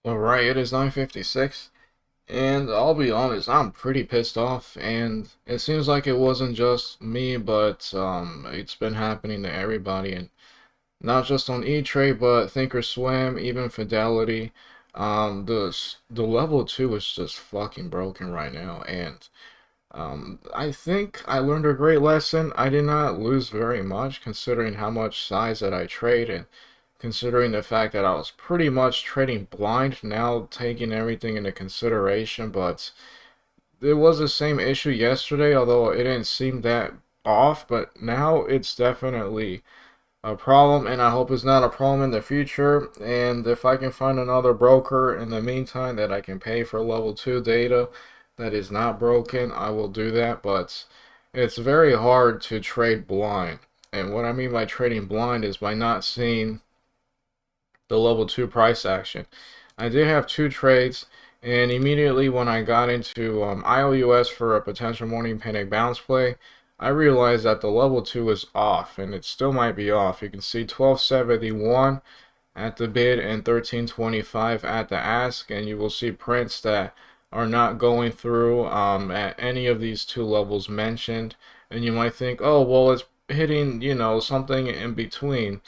Alright, it is 9:56, and I'll be honest, I'm pretty pissed off, and it seems like it wasn't just me, but it's been happening to everybody, and not just on E-Trade, but Thinkorswim, even Fidelity. The level 2 is just fucking broken right now, and I think I learned a great lesson. I did not lose very much, considering how much size that I trade, and considering the fact that I was pretty much trading blind, now taking everything into consideration. But it was the same issue yesterday, although it didn't seem that off, but now it's definitely a problem, and I hope it's not a problem in the future. And if I can find another broker in the meantime that I can pay for level 2 data that is not broken, I will do that. But it's very hard to trade blind. And what I mean by trading blind is by not seeing the level 2 price action. I did have two trades, and immediately when I got into ILUS for a potential morning panic bounce play, I realized that the level 2 is off, and it still might be off. You can see 1271 at the bid and 1325 at the ask, and you will see prints that are not going through at any of these two levels mentioned. And you might think, oh, well, it's hitting, something in between.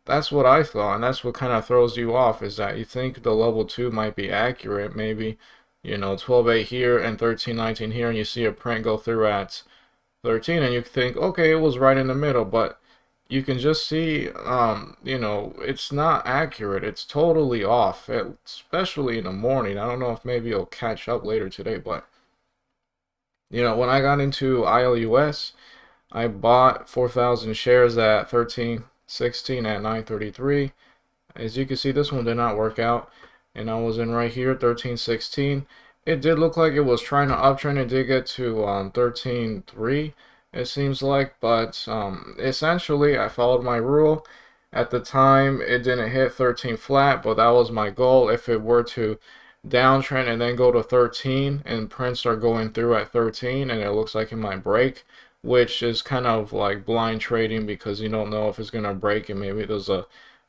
That's what I thought, and that's what kind of throws you off, is that you think the level 2 might be accurate, maybe, 12.8 here and 13.19 here, and you see a print go through at 13, and you think, okay, it was right in the middle, but you can just see, it's not accurate. It's totally off, especially in the morning. I don't know if maybe it'll catch up later today, but, when I got into ILUS, I bought 4,000 shares at 13.16 at 9:33. As you can see, this one did not work out, and I was in right here, 13.16. It did look like it was trying to uptrend. It did get to 13.3, it seems like, but essentially I followed my rule. At the time, it didn't hit 13 flat, but that was my goal. If it were to downtrend and then go to 13 and prints start going through at 13 and it looks like it might break, which is kind of like blind trading because you don't know if it's going to break, and maybe there's I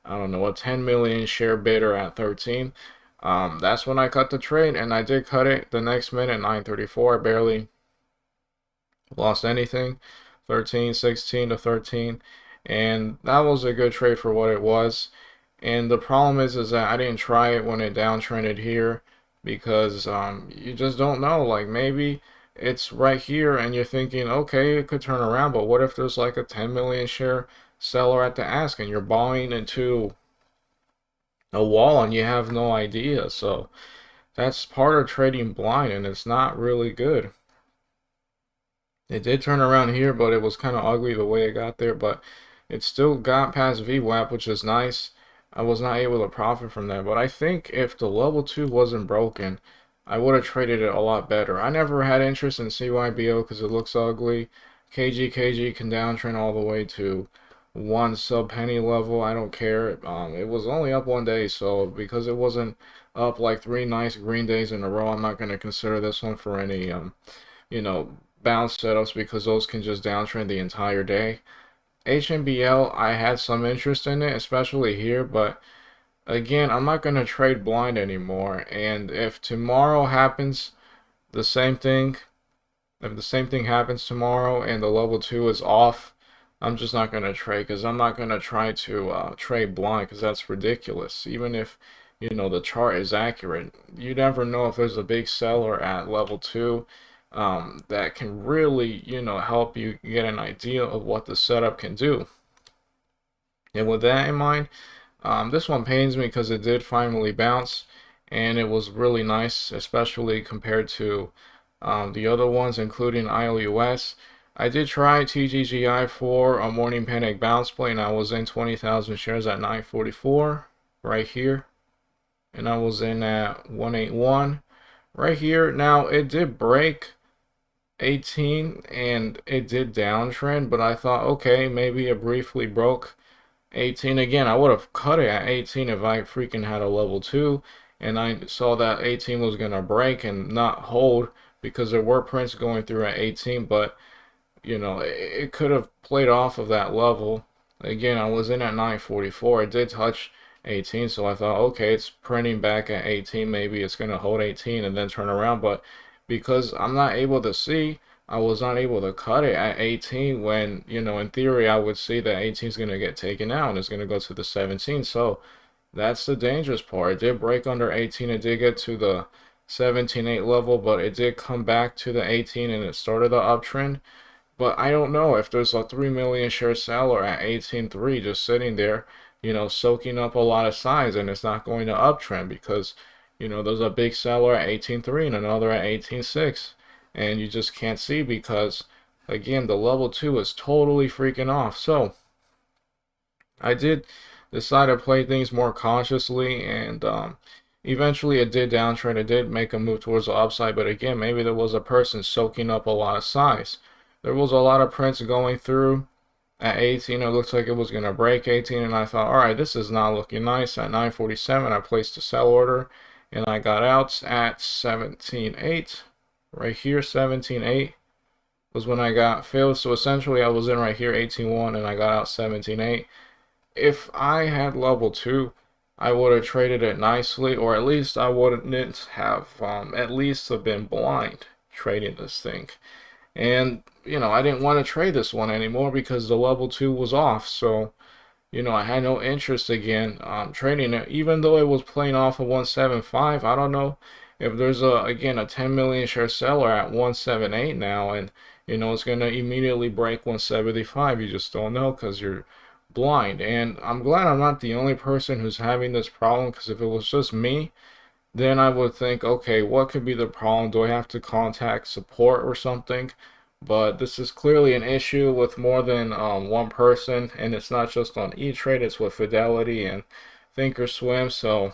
don't know, a 10 million share bidder at 13. That's when I cut the trade, and I did cut it the next minute, 9:34. I barely lost anything, 13.16 to 13, and that was a good trade for what it was. And the problem is that I didn't try it when it downtrended here, because you just don't know. Like, maybe it's right here and you're thinking, okay, it could turn around, but what if there's like a 10 million share seller at the ask and you're buying into a wall and you have no idea? So that's part of trading blind, and it's not really good. It did turn around here, but it was kind of ugly the way it got there, but it still got past VWAP, which is nice. I was not able to profit from that, but I think if the level 2 wasn't broken, I would have traded it a lot better. I never had interest in CYBO because it looks ugly. KG can downtrend all the way to one sub penny level. I don't care. It was only up one day, so because it wasn't up like 3 nice green days in a row, I'm not going to consider this one for any you know, bounce setups, because those can just downtrend the entire day. HMBL, I had some interest in it, especially here, but again, I'm not going to trade blind anymore. And if tomorrow happens the same thing, if the same thing happens tomorrow and the level 2 is off, I'm just not going to trade, because I'm not going to try to trade blind, because that's ridiculous. Even if, the chart is accurate, you never know if there's a big seller at level 2 that can really, help you get an idea of what the setup can do. And with that in mind, this one pains me because it did finally bounce, and it was really nice, especially compared to the other ones, including ILUS. I did try TGGI for a morning panic bounce play, and I was in 20,000 shares at 944 right here, and I was in at 181 right here. Now it did break 18 and it did downtrend, but I thought, okay, maybe it briefly broke 18 again. I would have cut it at 18 if I freaking had a level 2 and I saw that 18 was gonna break and not hold, because there were prints going through at 18, but it could have played off of that level. Again, I was in at 944. It did touch 18. So I thought, okay, it's printing back at 18. Maybe it's going to hold 18 and then turn around. But because I'm not able to see, I was not able to cut it at 18 when, in theory, I would see that 18 is going to get taken out and it's going to go to the 17. So that's the dangerous part. It did break under 18. It did get to the 17.8 level, but it did come back to the 18 and it started the uptrend. But I don't know if there's a 3 million share seller at 18.3 just sitting there, soaking up a lot of size and it's not going to uptrend because, there's a big seller at 18.3 and another at 18.6. And you just can't see because, again, the level 2 is totally freaking off. So I did decide to play things more cautiously, and eventually it did downtrend. It did make a move towards the upside, but again, maybe there was a person soaking up a lot of size. There was a lot of prints going through at 18. It looks like it was going to break 18, and I thought, all right, this is not looking nice. At 9:47, I placed a sell order, and I got out at 17.8. Right here, 17.8 was when I got filled. So essentially, I was in right here, 18.1, and I got out 17.8. If I had level 2, I would have traded it nicely, or at least I wouldn't have at least have been blind trading this thing. And, I didn't want to trade this one anymore because the level 2 was off. So, I had no interest again trading it, even though it was playing off of 175. I don't know if there's again a 10 million share seller at 178 now, and it's going to immediately break 175. You just don't know because you're blind. And I'm glad I'm not the only person who's having this problem, because if it was just me, then I would think, okay, what could be the problem? Do I have to contact support or something? But this is clearly an issue with more than one person, and it's not just on E-Trade, it's with Fidelity and Thinkorswim. So,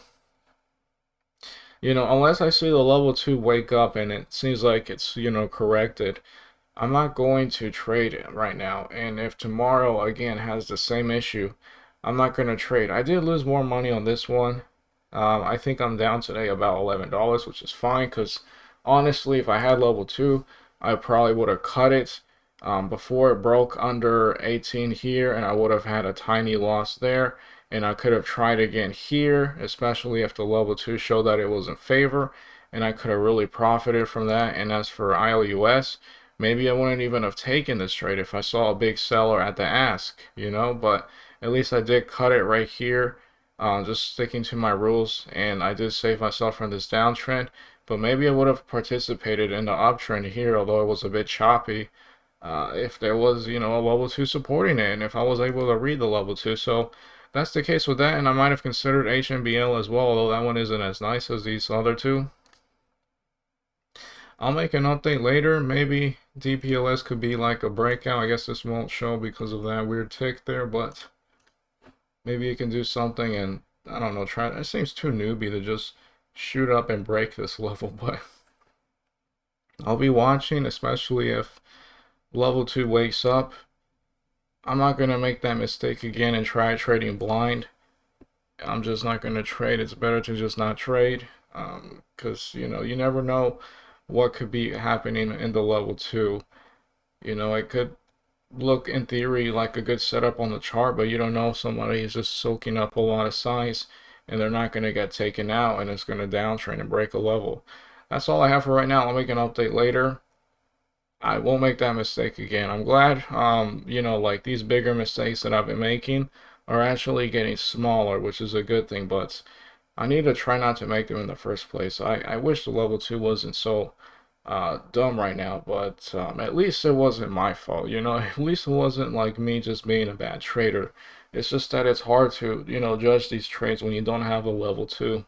unless I see the level 2 wake up and it seems like it's, corrected, I'm not going to trade it right now. And if tomorrow again has the same issue, I'm not going to trade. I did lose more money on this one. I think I'm down today about $11, which is fine because honestly, if I had level 2, I probably would have cut it before it broke under 18 here, and I would have had a tiny loss there. And I could have tried again here, especially if the level 2 showed that it was in favor, and I could have really profited from that. And as for ILUS, maybe I wouldn't even have taken this trade if I saw a big seller at the ask, but at least I did cut it right here, just sticking to my rules, and I did save myself from this downtrend. But maybe I would have participated in the uptrend here, although it was a bit choppy, if there was, a level 2 supporting it, and if I was able to read the level 2. So that's the case with that, and I might have considered HMBL as well, although that one isn't as nice as these other two. I'll make an update later. Maybe DPLS could be like a breakout. I guess this won't show because of that weird tick there, but maybe you can do something and, I don't know, try. It seems too newbie to just shoot up and break this level, but I'll be watching, especially if level 2 wakes up. I'm not going to make that mistake again and try trading blind. I'm just not going to trade. It's better to just not trade, because, you never know what could be happening in the level 2. It could look in theory like a good setup on the chart, but you don't know if somebody is just soaking up a lot of size and they're not going to get taken out and it's going to downtrend and break a level. That's all I have for right now. I'll make an update later. I won't make that mistake again. I'm glad, like these bigger mistakes that I've been making are actually getting smaller, which is a good thing, but I need to try not to make them in the first place. I wish the level 2 wasn't so dumb right now, but at least it wasn't my fault, at least it wasn't like me just being a bad trader. It's just that it's hard to, judge these trades when you don't have a level 2.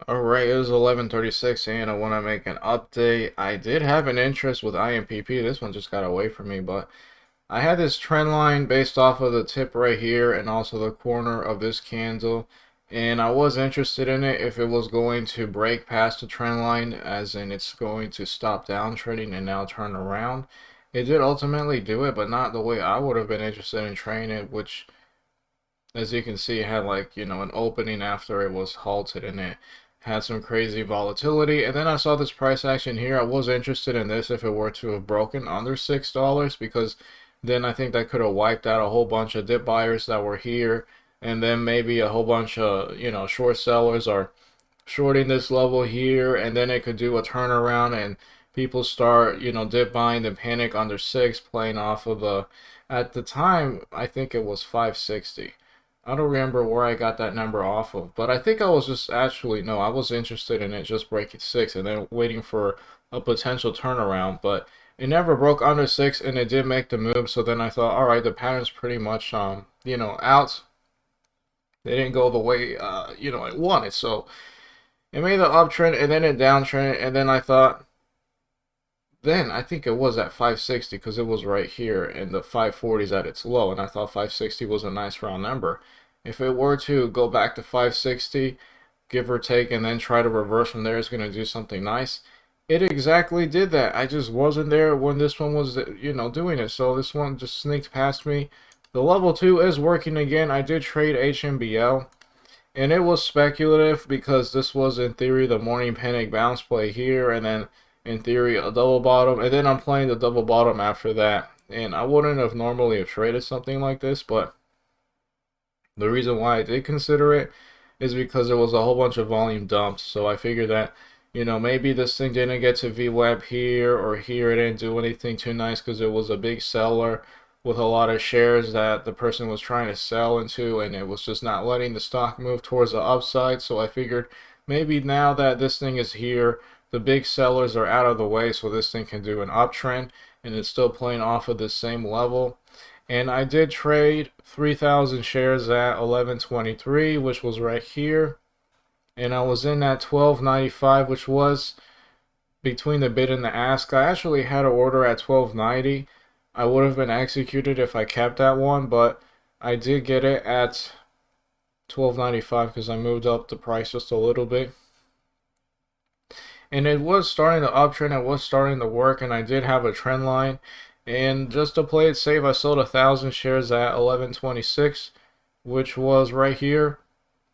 Alright, it was 11:36 and I want to make an update. I did have an interest with IMPP. This one just got away from me, but I had this trend line based off of the tip right here and also the corner of this candle, and I was interested in it if it was going to break past the trend line, as in it's going to stop downtrending and now turn around. It did ultimately do it, but not the way I would have been interested in trading it, which, as you can see, had like, an opening after it was halted, and it had some crazy volatility. And then I saw this price action here. I was interested in this if it were to have broken under $6, because then I think that could have wiped out a whole bunch of dip buyers that were here and then maybe a whole bunch of, short sellers are shorting this level here, and then it could do a turnaround and people start, dip buying the panic under 6, playing off of at the time, I think it was 560. I don't remember where I got that number off of, but I think I was just actually, no, I was interested in it just breaking 6 and then waiting for a potential turnaround, but it never broke under 6 and it did make the move. So then I thought, all right, the pattern's pretty much, out. They didn't go the way, it wanted. So it made the uptrend and then it downtrend, and then I thought, then I think it was at 560 because it was right here, and the 540s at its low, and I thought 560 was a nice round number. If it were to go back to 560, give or take, and then try to reverse from there, it's going to do something nice. It exactly did that. I just wasn't there when this one was, doing it. So this one just sneaked past me. The level 2 is working again. I did trade HMBL. And it was speculative because this was, in theory, the morning panic bounce play here, and then, in theory, a double bottom. And then I'm playing the double bottom after that. And I wouldn't have normally have traded something like this, but the reason why I did consider it is because there was a whole bunch of volume dumped. So I figured that, maybe this thing didn't get to VWAP here or here. It didn't do anything too nice because it was a big seller with a lot of shares that the person was trying to sell into, and it was just not letting the stock move towards the upside. So I figured maybe now that this thing is here, the big sellers are out of the way, so this thing can do an uptrend, and it's still playing off of the same level. And I did trade 3,000 shares at 11.23, which was right here, and I was in at 12.95, which was between the bid and the ask. I actually had an order at 12.90. I would have been executed if I kept that one, but I did get it at 12.95 because I moved up the price just a little bit. And it was starting to uptrend, it was starting to work, and I did have a trend line. And just to play it safe, I sold 1,000 shares at 11.26, which was right here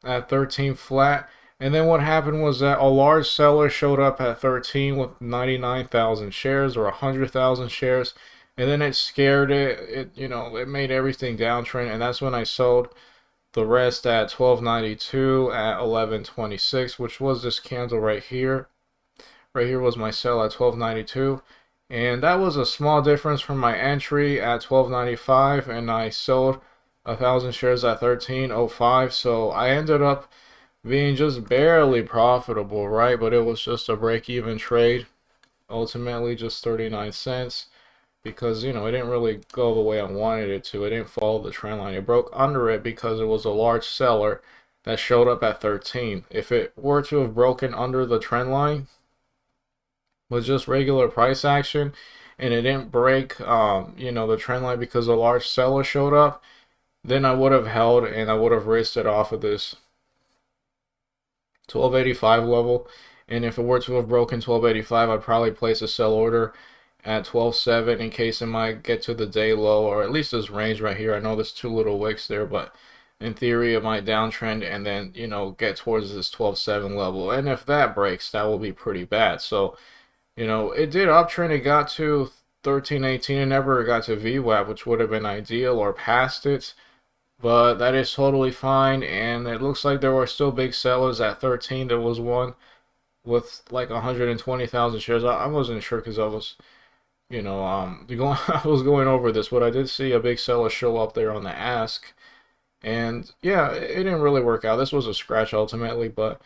at 13 flat. And then what happened was that a large seller showed up at 13 with 99,000 shares or 100,000 shares. And then it scared it, it made everything downtrend. And that's when I sold the rest at 12.92 at 11.26, which was this candle right here. Right here was my sell at 12.92. And that was a small difference from my entry at 12.95. And I sold 1,000 shares at 13.05. So I ended up being just barely profitable, right? But it was just a break-even trade. Ultimately, just 39 cents. Because, it didn't really go the way I wanted it to. It didn't follow the trend line. It broke under it because it was a large seller that showed up at 13. If it were to have broken under the trend line with just regular price action, and it didn't break, the trend line because a large seller showed up, then I would have held and I would have risked it off of this 12.85 level. And if it were to have broken 12.85, I'd probably place a sell order at 12.7 in case it might get to the day low, or at least this range right here. I know there's two little wicks there, but in theory it might downtrend and then, get towards this 12.7 level. And if that breaks, that will be pretty bad. So, it did uptrend. It got to 13.18 and never got to VWAP, which would have been ideal, or past it. But that is totally fine. And it looks like there were still big sellers at 13. There was one with like 120,000 shares. I wasn't sure because I was I was going over this, but I did see a big seller show up there on the ask. And yeah, it didn't really work out. This was a scratch ultimately, but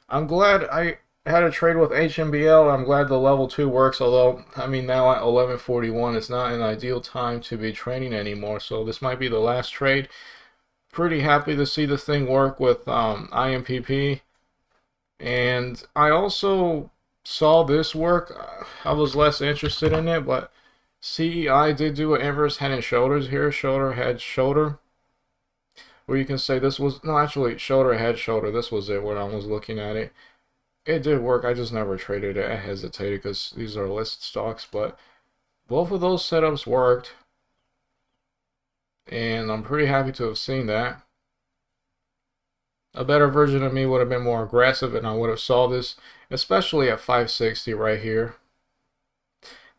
I'm glad I had a trade with HMBL. I'm glad the level 2 works, although, I mean, now at 11.41, it's not an ideal time to be trading anymore. So this might be the last trade. Pretty happy to see this thing work with IMPP. And I also saw this work. I was less interested in it, but CEI did do an inverse head and shoulders here, shoulder, head, shoulder, where you can say this was, no, actually, shoulder, head, shoulder. This was it when I was looking at it. It did work. I just never traded it. I hesitated because these are listed stocks, but both of those setups worked, and I'm pretty happy to have seen that. A better version of me would have been more aggressive, and I would have saw this, especially at 560 right here.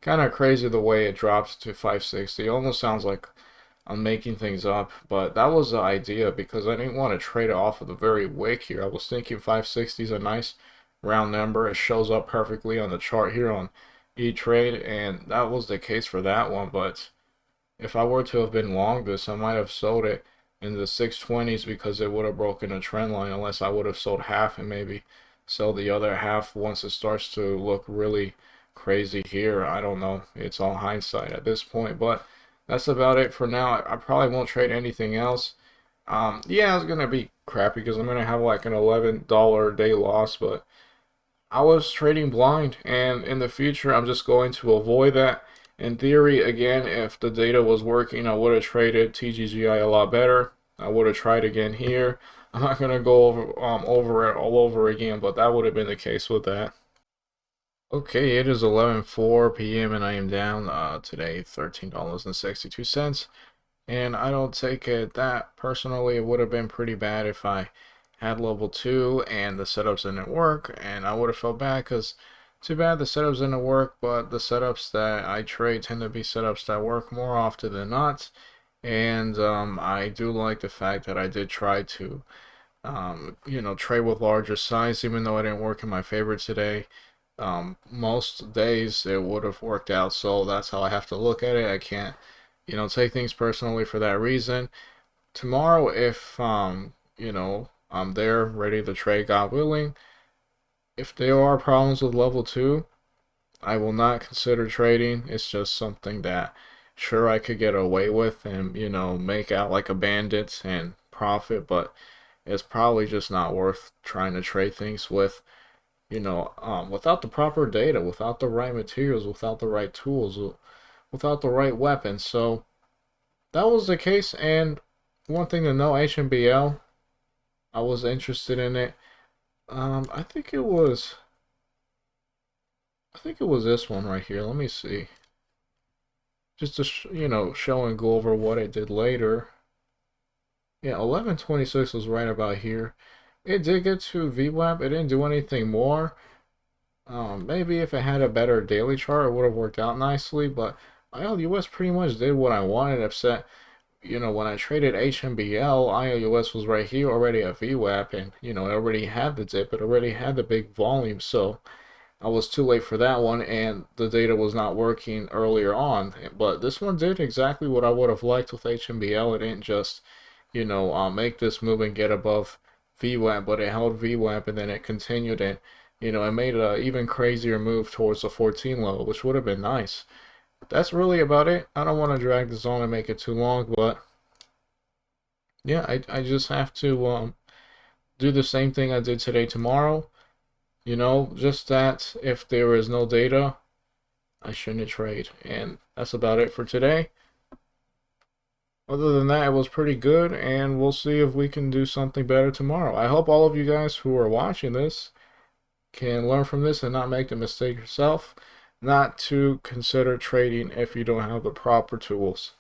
Kind of crazy the way it drops to 560. Almost sounds like I'm making things up, but that was the idea because I didn't want to trade it off of the very wick here. I was thinking 560 is a nice round number. It shows up perfectly on the chart here on E-Trade, and that was the case for that one. But if I were to have been long this, I might have sold it in the 620s because it would have broken a trend line, unless I would have sold half and maybe sell the other half once it starts to look really crazy here. I don't know. It's all hindsight at this point, but that's about it for now. I probably won't trade anything else. Yeah, it's gonna be crappy because I'm gonna have like an $11 day loss, but I was trading blind, and in the future, I'm just going to avoid that. In theory, again, if the data was working, I would have traded TGGI a lot better. I would have tried again here. I'm not gonna go over it all over again, but that would have been the case with that. Okay, it is 11:04 p.m. and I am down today $13.62. And I don't take it that personally. It would have been pretty bad if I had level 2 and the setups didn't work, and I would have felt bad because too bad the setups didn't work, but the setups that I trade tend to be setups that work more often than not. And I do like the fact that I did try to trade with larger size, even though it didn't work in my favor today. Most days it would have worked out, so that's how I have to look at it. I can't, take things personally for that reason. Tomorrow, if I'm there ready to trade, God willing, if there are problems with level 2, I will not consider trading. It's just something that sure I could get away with and, make out like a bandit and profit, but it's probably just not worth trying to trade things with, without the proper data, without the right materials, without the right tools, without the right weapons. So that was the case. And one thing to know, HMBL, I was interested in it. I think it was this one right here. Let me see. Just to show and go over what it did later. Yeah, 1126 was right about here. It did get to VWAP. It didn't do anything more. Maybe if it had a better daily chart, it would have worked out nicely. But ILUS pretty much did what I wanted, except when I traded HMBL, ILUS was right here already at VWAP, and it already had the dip. It already had the big volume, so I was too late for that one, and the data was not working earlier on. But this one did exactly what I would have liked with HMBL. It didn't just, make this move and get above VWAP, but it held VWAP and then it continued, and, it made an even crazier move towards the 14 level, which would have been nice. That's really about it. I don't want to drag this on and make it too long, but yeah, I just have to do the same thing I did today tomorrow. Just that if there is no data, I shouldn't trade. And that's about it for today. Other than that, it was pretty good, and we'll see if we can do something better tomorrow. I hope all of you guys who are watching this can learn from this and not make the mistake yourself, not to consider trading if you don't have the proper tools.